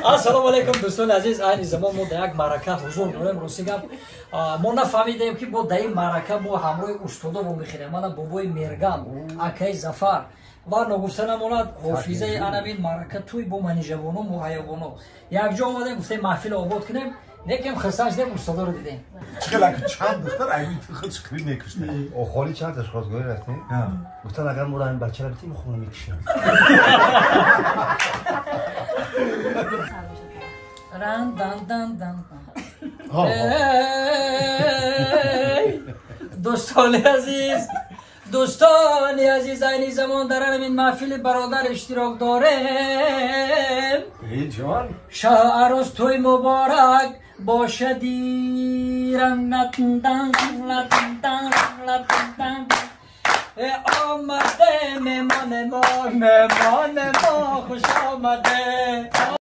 Ассалому алайкум дӯстони азиз, айни замон мо дар як маърака ҳузур дорем. Рости гап мо нафаҳмидем ки бо дар ин маърака мо ҳамроҳи устодо мехӯрем. Мана бобои Мергам, акаи Зафар ва ногуфта намонад ҳофизаи анамин маърака туи бо манижабону муҳайёбону. Якҷо омадем гуфтем маҳфил обод кунем, некем хиста шудем, устодоро дидем. چند دختر ایوی تو خود شکری نکشته خالی چند اشخاص گاهی رفتیم گفتن اگر ما رو این بچه رو بتیم خونه میکشیم دوستانی عزیز اینی زمان در این محفل برادر اشتراک داریم. ای جان عروس توی مبارک باشدی رنگتندن آمده مهمان ما خوش آمده.